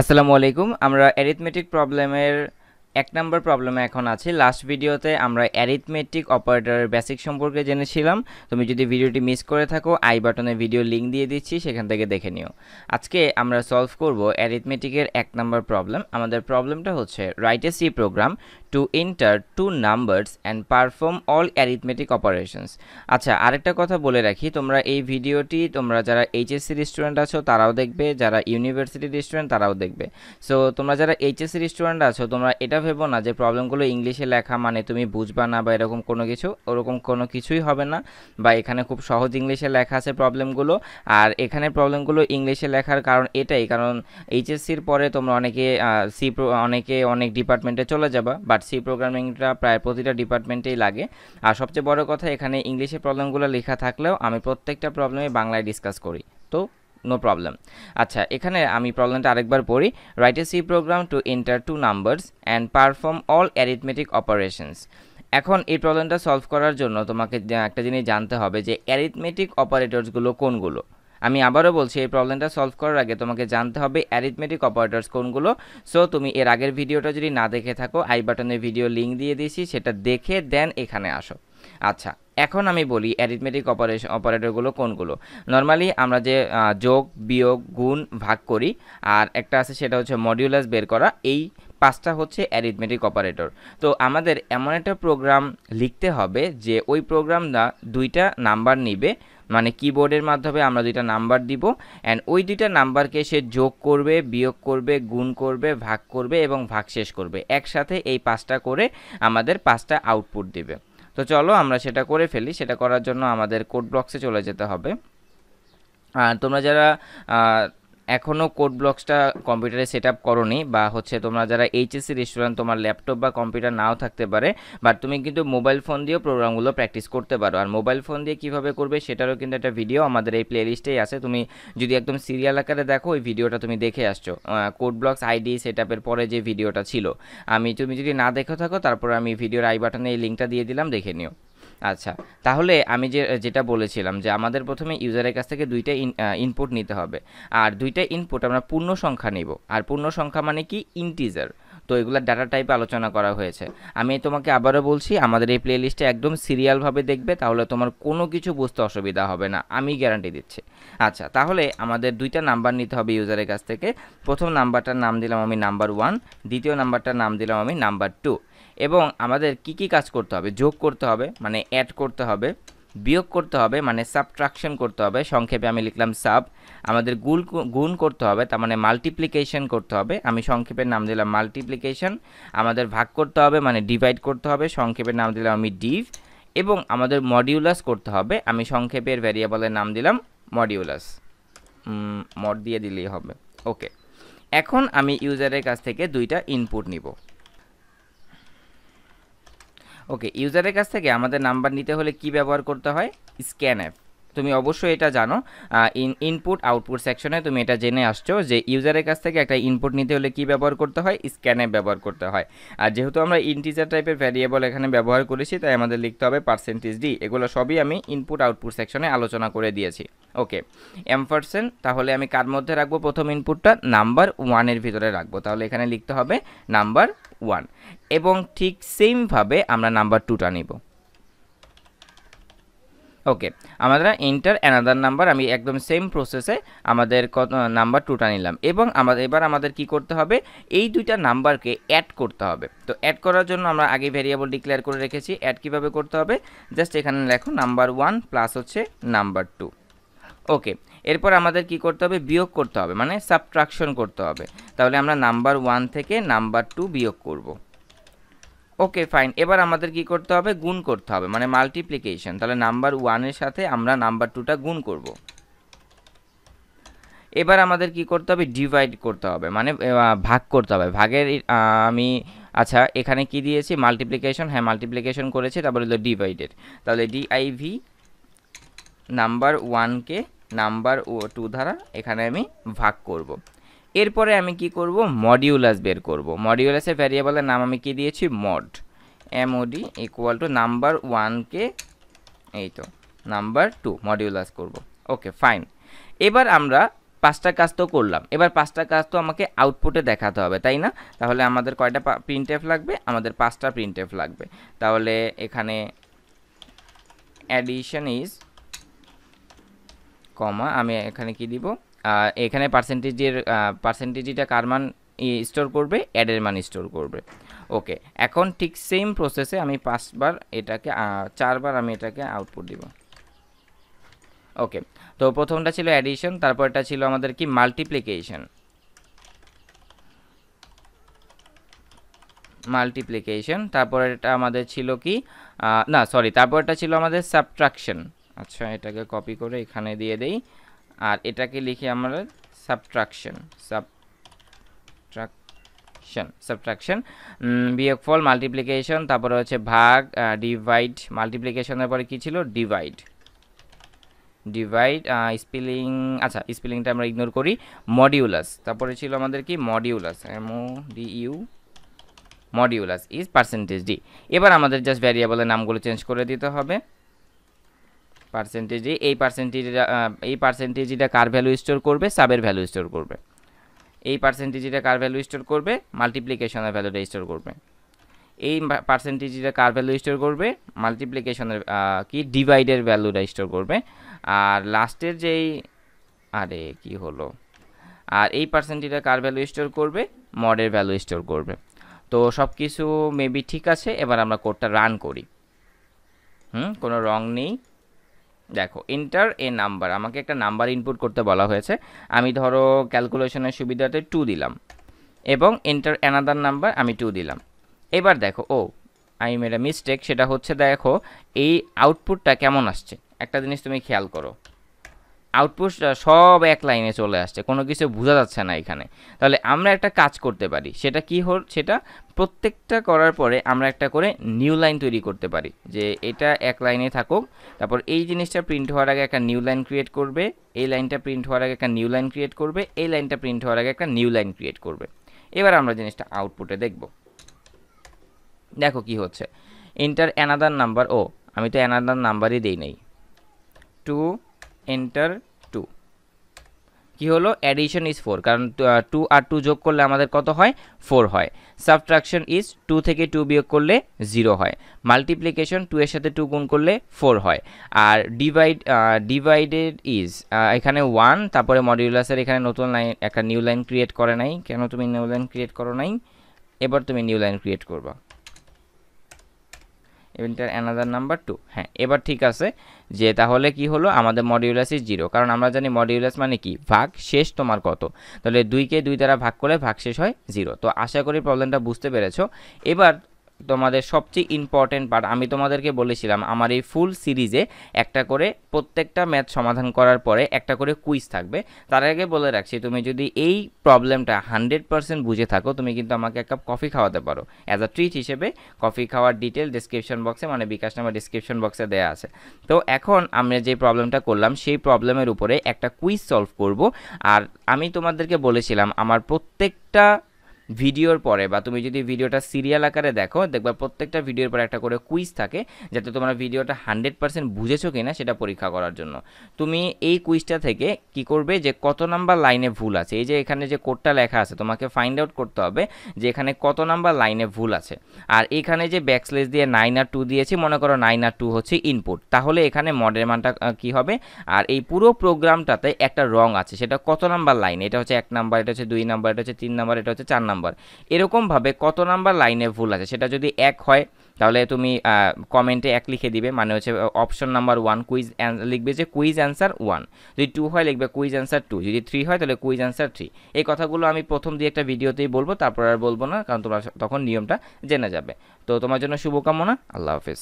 আসসালামু আলাইকুম। আমরা অ্যারিথমেটিক প্রবলেমের ১ নম্বর প্রবলেমে এখন আছি। লাস্ট ভিডিওতে আমরা অ্যারিথমেটিক অপারেটরের বেসিক সম্পর্কে জেনেছিলাম। তুমি যদি ভিডিওটি মিস করে থাকো আই বাটনে ভিডিও লিংক দিয়ে দিচ্ছি, সেখান থেকে দেখে নিও। আজকে আমরা সলভ করব অ্যারিথমেটিকের ১ নম্বর প্রবলেম। আমাদের প্রবলেমটা হচ্ছে write a C program to enter two numbers and perform all arithmetic operations. আচ্ছা, আরেকটা কথা বলে রাখি, তোমরা এই ভিডিওটি তোমরা যারা এইচএসসির স্টুডেন্ট আছো তারাও দেখবে, যারা ইউনিভার্সিটির স্টুডেন্ট তারাও দেখবে। সো তোমরা যারা এইচএসসির স্টুডেন্ট আছো তোমরা এটা ভেবো না যে প্রবলেমগুলো ইংলিশে লেখা মানে তুমি বুঝবা না বা এরকম কোনো কিছু, ওরকম কোনো কিছুই হবে না। বা এখানে খুব সহজ ইংলিশে লেখা আছে প্রবলেমগুলো। আর এখানে প্রবলেমগুলো ইংলিশে লেখার কারণ এটাই, কারণ এইচএসসির পরে তোমরা অনেকে অনেক ডিপার্টমেন্টে চলে যাবা, বাট সি প্রোগ্রামিংটা প্রায় প্রতিটা ডিপার্টমেন্টেই লাগে। আর সবচেয়ে বড় কথা, এখানে ইংলিশে প্রবলেমগুলো লেখা থাকলেও আমি প্রত্যেকটা প্রবলেমে বাংলায় ডিসকাস করি, তো নো প্রবলেম। আচ্ছা, এখানে আমি প্রবলেমটা আরেকবার পড়ি। Write a C program to enter two numbers and perform all arithmetic operations. এখন এই প্রবলেমটা সলভ করার জন্য তোমাকে একটা জিনিস জানতে হবে যে অ্যারিথমেটিক অপারেটরসগুলো কোনগুলো। আমি আবারও বলছি, এই প্রবলেমটা সলভ করার আগে তোমাকে জানতে হবে অ্যারিথমেটিক অপারেটরস কোনগুলো। সো তুমি এর আগের ভিডিওটা যদি না দেখে থাকো আই বাটনে ভিডিও লিংক দিয়ে দিয়েছি, সেটা দেখে দেন এখানে আসো। আচ্ছা, এখন আমি বলি অ্যারিথমেটিক অপারেটরগুলো কোনগুলো। নর্মালি আমরা যে যোগ, বিয়োগ, গুণ, ভাগ করি, আর একটা আছে সেটা হচ্ছে মডিউলাস বের করা, এই 5টা হচ্ছে অ্যারিথমেটিক অপারেটর। তো আমাদের এমন একটা প্রোগ্রাম লিখতে হবে যে ওই প্রোগ্রামটা 2টা নাম্বার নিবে, মানে কিবোর্ডের মাধ্যমে আমরা 2টা নাম্বার দিব, অ্যান্ড ওই 2টা নাম্বারকে সে যোগ করবে, বিয়োগ করবে, গুণ করবে, ভাগ করবে এবং ভাগশেষ করবে। একসাথে এই 5টা করে আমাদের 5টা আউটপুট দিবে। তো চলো আমরা সেটা করে ফেলি। সেটা করার জন্য আমাদের কোড ব্লকসে চলে যেতে হবে। তোমরা যারা এখনও কোড ব্লকসটা কম্পিউটারে সেট আপ করোনি, বা হচ্ছে তোমরা যারা এইচএসসির স্টুডেন্ট, তোমার ল্যাপটপ বা কম্পিউটার নাও থাকতে পারে, বাট তুমি কিন্তু মোবাইল ফোন দিয়েও প্রোগ্রামগুলো প্র্যাকটিস করতে পারো। আর মোবাইল ফোন দিয়ে কীভাবে করবে সেটারও কিন্তু একটা ভিডিও আমাদের এই প্লে লিস্টেই আছে। তুমি যদি একদম সিরিয়াল আকারে দেখো, ওই ভিডিওটা তুমি দেখে আসছো কোড ব্লকস আইডি সেট আপের পরে যে ভিডিওটা ছিল। তুমি যদি না দেখে থাকো, তারপর আমি ভিডিওর আই বাটনে এই লিঙ্কটা দিয়ে দিলাম, দেখে নিও। আচ্ছা, তাহলে আমি যেটা বলেছিলাম যে আমাদের প্রথমে ইউজারের কাছ থেকে 2টা ইনপুট নিতে হবে। আর 2টা ইনপুট আমরা পূর্ণ সংখ্যা নিব। আর পূর্ণ সংখ্যা মানে কি? ইন্টিজার। তো এগুলো ডাটা টাইপে আলোচনা করা হয়েছে। আমি তোমাকে আবারও বলছি, আমাদের এই প্লে লিস্টে একদম সিরিয়ালভাবে দেখবে, তাহলে তোমার কোনো কিছু বুঝতে অসুবিধা হবে না, আমি গ্যারান্টি দিচ্ছি। আচ্ছা, তাহলে আমাদের 2টা নাম্বার নিতে হবে ইউজারের কাছ থেকে। প্রথম নাম্বারটার নাম দিলাম আমি নাম্বার 1, দ্বিতীয় নাম্বারটার নাম দিলাম আমি নাম্বার 2। এবং আমাদের কি কি কাজ করতে হবে? যোগ করতে হবে, মানে অ্যাড করতে হবে। বিয়োগ করতে হবে, মানে সাবট্রাকশন করতে হবে, সংক্ষেপে আমি লিখলাম সাব। আমাদের গুণ করতে হবে, তার মানে মাল্টিপ্লিকেশন করতে হবে, আমি সংক্ষেপের নাম দিলাম মাল্টিপ্লিকেশন। আমাদের ভাগ করতে হবে, মানে ডিভাইড করতে হবে, সংক্ষেপের নাম দিলাম আমি ডিভ। এবং আমাদের মডিউলাস করতে হবে, আমি সংক্ষেপের ভ্যারিয়েবলের নাম দিলাম মডিউলাস। মড দিয়ে দিলেই হবে। ওকে, এখন আমি ইউজারের কাছ থেকে 2টা ইনপুট নিব। ওকে, ইউজারের কাছ থেকে আমাদের নাম্বার নিতে হলে কি ব্যবহার করতে হয়? স্ক্যানএফ। তুমি অবশ্যই এটা জানো, ইনপুট আউটপুট সেকশনে তুমি এটা জেনে আসছো যে ইউজারের কাছ থেকে একটা ইনপুট নিতে হলে কি ব্যবহার করতে হয়? স্ক্যানএফ ব্যবহার করতে হয়। আর যেহেতু আমরা ইন্টিজার টাইপের ভ্যারিয়েবল এখানে ব্যবহার করেছি, তাই আমাদের লিখতে হবে %d। এগুলো সবই আমি ইনপুট আউটপুট সেকশনে আলোচনা করে দিয়েছি। ওকে, এম্পারসেন্ট, তাহলে আমি কার মধ্যে রাখবো? প্রথম ইনপুটটা নাম্বার 1-এর ভিতরে রাখবো, তাহলে এখানে লিখতে হবে নাম্বার 1। এবং ঠিক সেমভাবে আমরা নাম্বার 2টা নিব। ওকে, আমরা এন্টার অ্যানাদার নাম্বার, আমি একদম সেম প্রসেসে আমাদের নাম্বার 2টা নিলাম। এবং এবার আমাদের কি করতে হবে? এই 2টা নাম্বারকে অ্যাড করতে হবে। তো অ্যাড করার জন্য আমরা আগে ভ্যারিয়েবল ডিক্লেয়ার করে রেখেছি। অ্যাড কিভাবে করতে হবে? জাস্ট এখানে লেখো নাম্বার 1 প্লাস হচ্ছে নাম্বার 2। ওকে, এরপর আমাদের কি করতে হবে? বিয়োগ করতে হবে, মানে সাবট্রাকশন করতে হবে। তাহলে আমরা নাম্বার 1 থেকে নাম্বার 2 বিয়োগ করব। Okay, fine. এবার আমাদের কি করতে হবে? গুণ করতে হবে, মানে মাল্টিপ্লিকেশন। তাহলে নাম্বার 1-এর সাথে আমরা নাম্বার 2টা গুণ করব। এবার আমাদের কি করতে হবে? ডিভাইড করতে হবে, মানে ভাগ করতে হবে। ভাগের আমি আচ্ছা এখানে কি দিয়েছি? মাল্টিপ্লিকেশন। হ্যাঁ, মাল্টিপ্লিকেশন করেছি, তারপর হলো ডিভাইডেড। তাহলে ডিআইভি নাম্বার 1কে নাম্বার 2 দ্বারা এখানে আমি ভাগ করব। এরপরে আমি কি করব? মডিউলাস বের করব। মডিউলাসের ভ্যারিয়েবলের নাম আমি কি দিয়েছি? Mod, MOD equal to number 1কে এই তো নাম্বার 2 মডিউলাস করব। Okay, fine. এবার আমরা 5টা কাজ তো করলাম, এবার 5টা কাজ তো আমাকে আউটপুটে দেখাতে হবে, তাই না? তাহলে আমাদের কয়টা প্রিন্টএফ লাগবে? আমাদের 5টা প্রিন্টএফ লাগবে। তাহলে এখানে অ্যাডিশন ইজ কমা, আমি এখানে কি দিব, এখানে পার্সেন্টেজটা কার মান স্টোর করবে? অ্যাডের মান স্টোর করবে। ওকে, এখন ঠিক সেম প্রসেসে আমি 5বার এটাকে 4বার আমি এটাকে আউটপুট দিব। ওকে, তো প্রথমটা ছিল অ্যাডিশন, তারপরটা ছিল আমাদের কি মাল্টিপ্লিকেশন, তারপরে এটা আমাদের ছিল কি না সরি, তারপরটা ছিল আমাদের সাবট্রাকশন। আচ্ছা, এটাকে কপি করে এখানে দিয়ে দেই, আর এটাকে লিখি আমরা সাবট্রাকশন, বিয়োগফল, মাল্টিপ্লিকেশন, তারপরে হচ্ছে ভাগ, ডিভাইড, মাল্টিপ্লিকেশনের পরে কি ছিল? ডিভাইড, স্পেলিং, আচ্ছা স্পেলিংটা আমরা ইগনোর করি, মডিউলাস, তারপরে ছিল আমাদের কি modulus, modulus is percentage D. এবার আমাদের জাস্ট ভ্যারিয়েবলের নামগুলো চেঞ্জ করে দিতে হবে। পার্সেন্টেজ ডি, এই পার্সেন্টেজটা কার ভ্যালু স্টোর করবে? সাবের ভ্যালু স্টোর করবে। এই পার্সেন্টেজটা কার ভ্যালু স্টোর করবে? মাল্টিপ্লিকেশনের ভ্যালুটা স্টোর করবে। এই পার্সেন্টেজটা কার ভ্যালু স্টোর করবে? মাল্টিপ্লিকেশনের কি ডিভাইডের ভ্যালুটা স্টোর করবে। আর লাস্টের যেই কি হলো, আর এই পার্সেন্টেজটা কার ভ্যালু স্টোর করবে? মডের ভ্যালু স্টোর করবে। তো সব কিছু মেবি ঠিক আছে, এবার আমরা কোডটা রান করি। কোনো রং নেই। দেখো, এন্টার এ নাম্বার, আমাকে একটা নাম্বার ইনপুট করতে বলা হয়েছে, আমি ধরো ক্যালকুলেশনের সুবিধাতে 2 দিলাম, এবং এন্টার অ্যানাদার নাম্বার আমি 2 দিলাম। এবার দেখো, আমি মেড আ মিস্টেক, সেটা হচ্ছে দেখো এই আউটপুটটা কেমন আসছে। একটা জিনিস তুমি খেয়াল করো, আউটপুট সব এক লাইনে চলে আসছে, কোনো কিছু বোঝা যাচ্ছে না এখানে। তাহলে আমরা একটা কাজ করতে পারি, সেটা কি সেটা প্রত্যেকটা করার পরে আমরা একটা করে নিউ লাইন তৈরি করতে পারি, যে এটা এক লাইনে থাকুক, তারপর এই জিনিসটা প্রিন্ট হওয়ার আগে একটা নিউ লাইন ক্রিয়েট করবে, এই লাইনটা প্রিন্ট হওয়ার আগে একটা নিউ লাইন ক্রিয়েট করবে, এই লাইনটা প্রিন্ট হওয়ার আগে একটা নিউ লাইন ক্রিয়েট করবে। এবার আমরা জিনিসটা আউটপুটে দেখব। দেখো কি হচ্ছে, এন্টার অ্যানাদার নাম্বার, আমি তো অ্যানাদার নাম্বারই দেই নাই, 2 এন্টার 2, কি হলো? অ্যাডিশন ইজ 4, কারণ 2 আর 2 যোগ করলে আমাদের কত হয়? 4 হয়। সাবট্রাকশন ইজ 2 থেকে 2 বিয়োগ করলে 0 হয়। মাল্টিপ্লিকেশন 2 এর সাথে 2 গুণ করলে 4 হয়। আর ডিভাইডেড ইজ এখানে 1, তারপরে মডিউলাসের এখানে নতুন লাইন, একটা নিউ লাইন ক্রিয়েট করে নাই। কেন তুমি নিউ লাইন ক্রিয়েট করো নাই? এবার তুমি নিউ লাইন ক্রিয়েট করবা। এন্টার অ্যানাদার নাম্বার 2, হ্যাঁ এবার ঠিক আছে। যে তাহলে কি হলো, আমাদের মডিউলাস ইজ 0, কারণ আমরা জানি মডিউলাস মানে কি? ভাগ শেষ তোমার কত। তাহলে 2কে 2 দ্বারা ভাগ করলে ভাগ শেষ হয় 0। তো আশা করি প্রবলেমটা বুঝতে পেরেছো। এবার তোমাদের সবচেয়ে ইম্পর্টেন্ট পার্ট, আমি তোমাদেরকে বলেছিলাম আমার এই ফুল সিরিজে একটা করে প্রত্যেকটা ম্যাথ সমাধান করার পরে একটা করে কুইজ থাকবে। তার আগে বলে রাখছি, তুমি যদি এই প্রবলেমটা 100% বুঝে থাকো, তুমি কিন্তু আমাকে এক কাপ কফি খাওয়াতে পারো অ্যাজ আ ট্রিট হিসেবে। কফি খাওয়ার ডিটেল ডিসক্রিপশন বক্সে, মানে বিকাশ নাম্বার ডিসক্রিপশন বক্সে দেওয়া আছে। তো এখন আমরা যে প্রবলেমটা করলাম, সেই প্রবলেমের উপরে একটা কুইজ সলভ করব। আর আমি তোমাদেরকে বলেছিলাম আমার প্রত্যেকটা ভিডিওর পরে, বা তুমি যদি ভিডিওটা সিরিয়াল আকারে দেখো, দেখবা প্রত্যেকটা ভিডিওর পরে একটা করে কুইজ থাকে, যাতে তোমরা ভিডিওটা 100% বুঝেছো কিনা সেটা পরীক্ষা করার জন্য। তুমি এই কুইজটা থেকে কি করবে, যে কত নাম্বার লাইনে ভুল আছে, এই যে এখানে যে কোডটা লেখা আছে, তোমাকে ফাইন্ড আউট করতে হবে যে এখানে কত নাম্বার লাইনে ভুল আছে। আর এখানে যে ব্যাকস্ল্যাশ দিয়ে 9 আর 2 দিয়েছি, মনে করো 9 আর 2 হচ্ছে ইনপুট, তাহলে এখানে মডের মানটা কি হবে? আর এই পুরো প্রোগ্রামটাতে একটা রং আছে, সেটা কত নাম্বার লাইন, এটা হচ্ছে 1 নাম্বার, এটা হচ্ছে 2 নাম্বার, এটা হচ্ছে 3 নাম্বার, এটা হচ্ছে 4 নাম্বার। এরকমভাবে কত নাম্বার লাইনে ভুল আছে, সেটা যদি 1 হয় তাহলে তুমি কমেন্টে 1 লিখে দিবে, মানে হচ্ছে অপশন নাম্বার 1 কুইজ লিখবে যে কুইজ অ্যান্সার 1, যদি 2 হয় লিখবে কুইজ অ্যান্সার 2, যদি 3 হয় তাহলে কুইজ অ্যান্সার 3। এই কথাগুলো আমি প্রথম দিয়ে একটা ভিডিওতেই বলবো, তারপর আর বলবো না, কারণ তোমরা তখন নিয়মটা জেনে যাবে। তো তোমার জন্য শুভকামনা, আল্লাহ হাফেজ।